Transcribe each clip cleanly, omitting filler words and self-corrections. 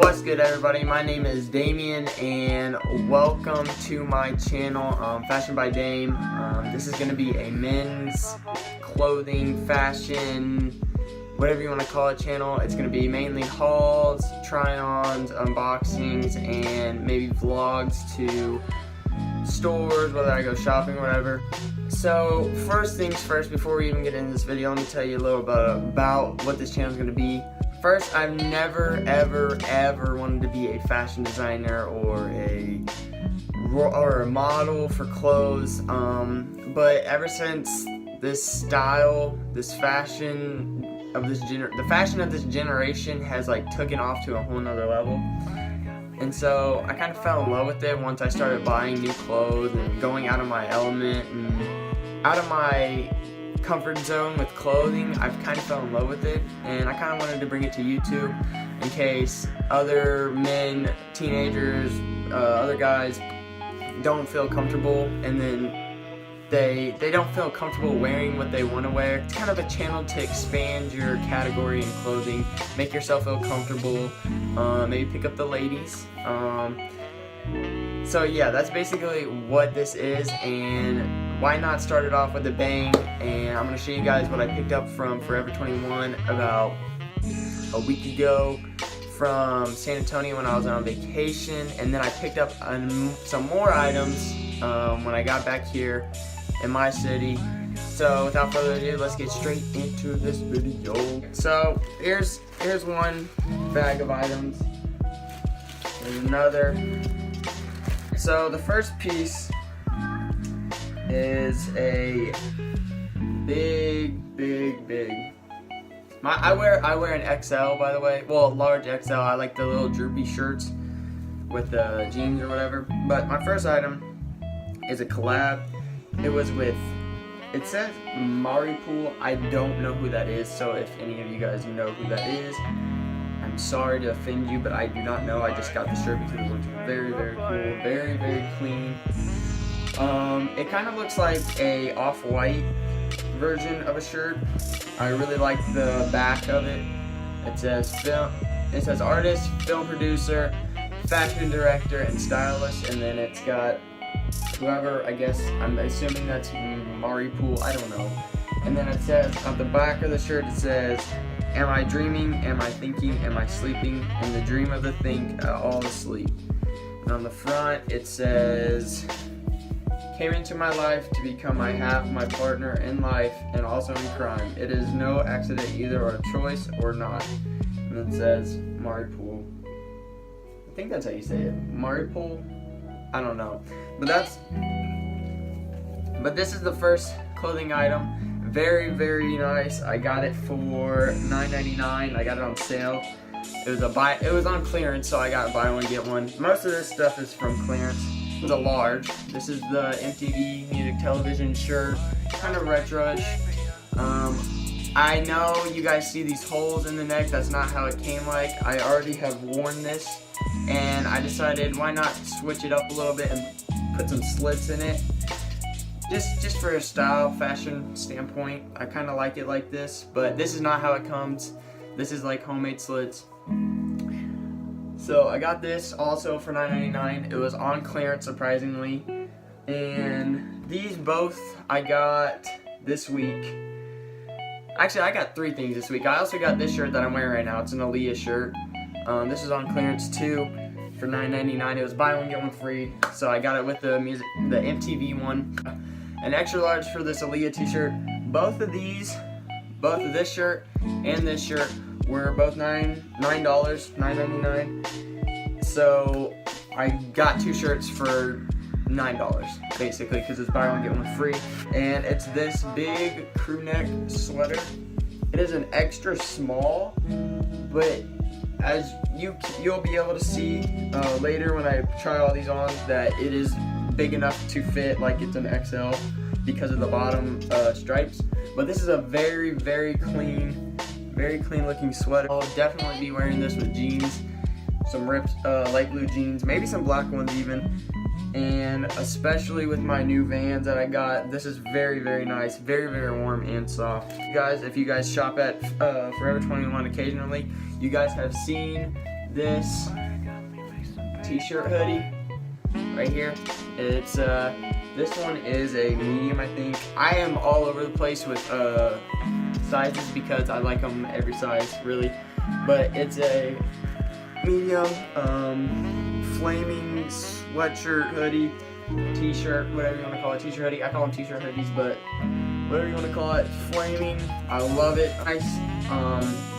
What's good, everybody? My name is Damien and welcome to my channel, Fashion by Dame. This is going to be a men's clothing, fashion, whatever you want to call it channel. It's going to be mainly hauls, try-ons, unboxings, and maybe vlogs to stores, whether I go shopping or whatever. So first things first, before we even get into this video, let me tell you a little bit about what this channel is going to be. First, I've never, ever wanted to be a fashion designer or a model for clothes, but ever since this style, the fashion of this generation has like taken off to a whole nother level. And so I kind of fell in love with it once I started buying new clothes and going out of my element and out of my comfort zone with clothing. I've kind of fell in love with it, and I kind of wanted to bring it to YouTube in case other men, teenagers, other guys don't feel comfortable, and then they don't feel comfortable wearing what they want to wear. It's kind of a channel to expand your category in clothing, make yourself feel comfortable, maybe pick up the ladies. So yeah, that's basically what this is, and why not start it off with a bang. And I'm going to show you guys what I picked up from Forever 21 about a week ago from San Antonio when I was on vacation, and then I picked up some more items when I got back here in my city. So without further ado, let's get straight into this video. So here's one bag of items. There's another. So the first piece is a big. I wear an XL, by the way. Well, a large XL. I like the little droopy shirts with the jeans or whatever. But my first item is a collab. It was with, it says Maripool. I don't know who that is, so if any of you guys know who that is, I'm sorry to offend you, but I do not know. I just got the shirt because it looks very cool, very clean. It kind of looks like a off-white version of a shirt. I really like the back of it. It says artist, film producer, fashion director, and stylist, and then it's got whoever, I guess, I'm assuming that's Maripool, I don't know. And then it says, on the back of the shirt, it says, am I dreaming, am I thinking, am I sleeping, in the dream of the think, all asleep. And on the front, it says, came into my life to become my partner in life and also in crime. It is no accident either, or a choice or not. And it says Maripool. I think that's how you say it. Maripool? I don't know. But this is the first clothing item. Very nice. I got it for $9.99. I got it on sale. It was on clearance, so I got buy one get one. Most of this stuff is from clearance. It's a large. This is the MTV Music Television shirt, kind of retro-ish. I know you guys see these holes in the neck. That's not how it came like. I already have worn this, and I decided why not switch it up a little bit and put some slits in it. Just for a style, fashion standpoint. I kind of like it like this, but this is not how it comes. This is like homemade slits. So I got this also for $9.99. It was on clearance, surprisingly. And these both I got this week. Actually, I got three things this week. I also got this shirt that I'm wearing right now. It's an Aaliyah shirt. This is on clearance too for $9.99. It was buy one get one free. So I got it with the MTV one. An extra large for this Aaliyah t-shirt. Both of this shirt and this shirt were both $9.99. So I got two shirts for $9 basically, because it's buy one get one free. And it's this big crew neck sweater. It is an extra small, but as you'll be able to see later when I try all these on, that it is big enough to fit like it's an XL because of the bottom stripes. But this is a very clean looking sweater. I'll definitely be wearing this with jeans, some ripped light blue jeans, maybe some black ones even, and especially with my new Vans that I got. This is very nice, very warm and soft. You guys, if you guys shop at Forever 21 occasionally, you guys have seen this t-shirt hoodie right here. It's this one is a medium, I think. I am all over the place with sizes because I like them every size, really. But it's a medium, flaming sweatshirt hoodie, t-shirt, whatever you want to call it. T-shirt hoodie. I call them t-shirt hoodies, but whatever you want to call it. Flaming. I love it. Nice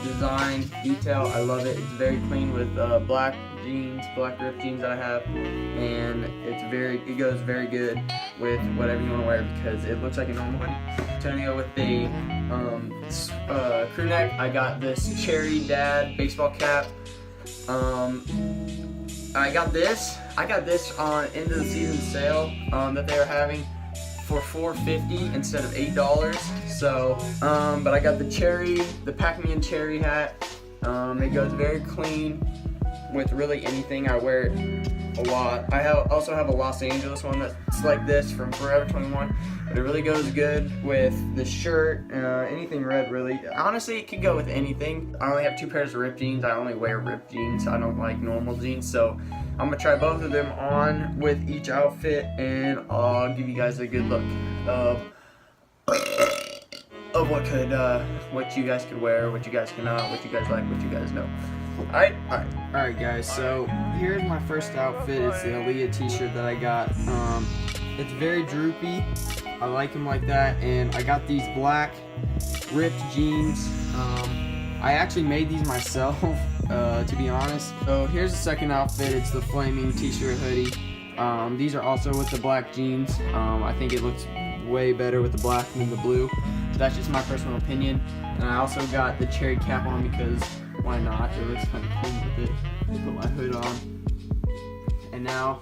design, detail. I love it. It's very clean with black jeans, black ripped jeans that I have, and it goes very good with whatever you want to wear because it looks like a normal one. Turning it with the crew neck, I got this Cherry Dad baseball cap. I got this on end of the season sale that they were having for $4.50 instead of $8. So, but I got the Pac-Man cherry hat. It goes very clean with really anything. I wear it a lot. I also have a Los Angeles one that's like this from Forever 21, but it really goes good with the shirt, anything red really. Honestly, it could go with anything. I only have 2 pairs of ripped jeans. I only wear ripped jeans. I don't like normal jeans, so I'm gonna try both of them on with each outfit, and I'll give you guys a good look of what you guys could wear, what you guys cannot, what you guys like, what you guys know. Alright guys, so here's my first outfit. It's the Aaliyah t-shirt that I got. It's very droopy. I like them like that, and I got these black ripped jeans. I actually made these myself, to be honest. So here's the second outfit. It's the flaming t-shirt hoodie. These are also with the black jeans. I think it looks way better with the black than the blue. That's just my personal opinion. And I also got the cherry cap on because why not? It looks kind of cool with it. Put my hood on, and now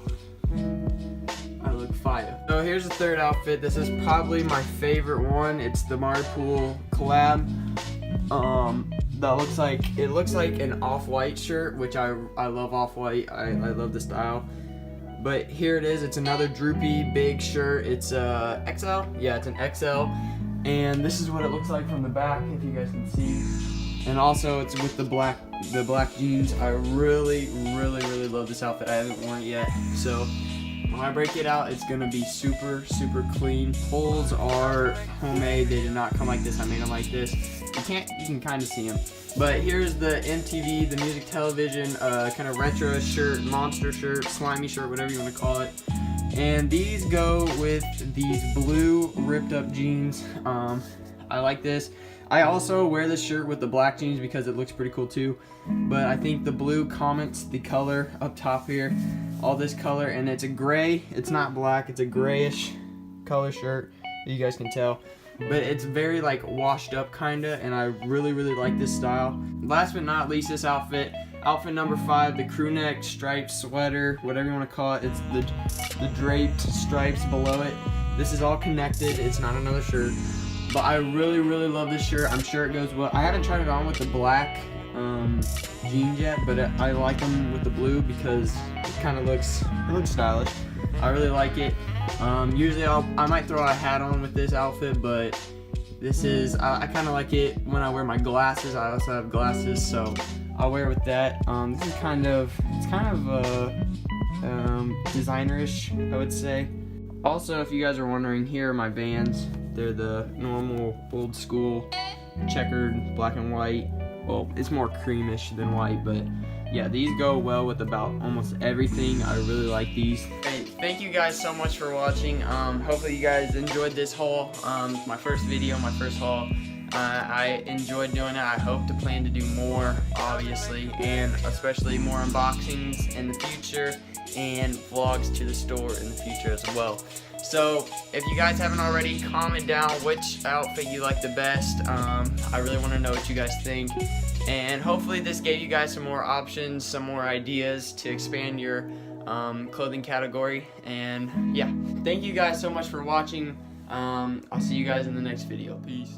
I look fire. So here's the third outfit. This is probably my favorite one. It's the Marpool collab. It looks like an off-white shirt, which I love off-white. I love the style. But here it is. It's another droopy big shirt. It's XL. Yeah, it's an XL. And this is what it looks like from the back, if you guys can see. And also it's with the black jeans. I really love this outfit. I haven't worn it yet, so when I break it out, it's gonna be super clean. Holes are homemade. They did not come like this. I made them like this. You can kind of see them. But here's the MTV, the music television, kind of retro shirt, monster shirt, slimy shirt, whatever you want to call it. And these go with these blue ripped up jeans. I like this. I also wear this shirt with the black jeans because it looks pretty cool too. But I think the blue comments the color up top here. All this color, and it's a gray. It's not black. It's a grayish color shirt that you guys can tell. But it's very like washed up kinda, and I really like this style. Last but not least, this outfit. Outfit number 5, the crew neck striped sweater, whatever you want to call it. It's the draped stripes below it. This is all connected. It's not another shirt. But I really love this shirt. I'm sure it goes well. I haven't tried it on with the black jeans yet, but I like them with the blue because it kind of looks stylish. I really like it. Usually I might throw a hat on with this outfit, but this is I kind of like it when I wear my glasses. I also have glasses, so I'll wear it with that. This is kind of designerish, I would say. Also, if you guys are wondering, here are my Vans. They're the normal old school checkered black and white. Well, it's more creamish than white, but yeah, these go well with about almost everything. I really like these. Hey, thank you guys so much for watching. Hopefully you guys enjoyed this haul. My first video, my first haul. I enjoyed doing it. I hope to plan to do more, obviously, and especially more unboxings in the future and vlogs to the store in the future as well. So if you guys haven't already, comment down which outfit you like the best. I really want to know what you guys think, and hopefully this gave you guys some more options, some more ideas to expand your clothing category. And yeah, thank you guys so much for watching. I'll see you guys in the next video. Peace.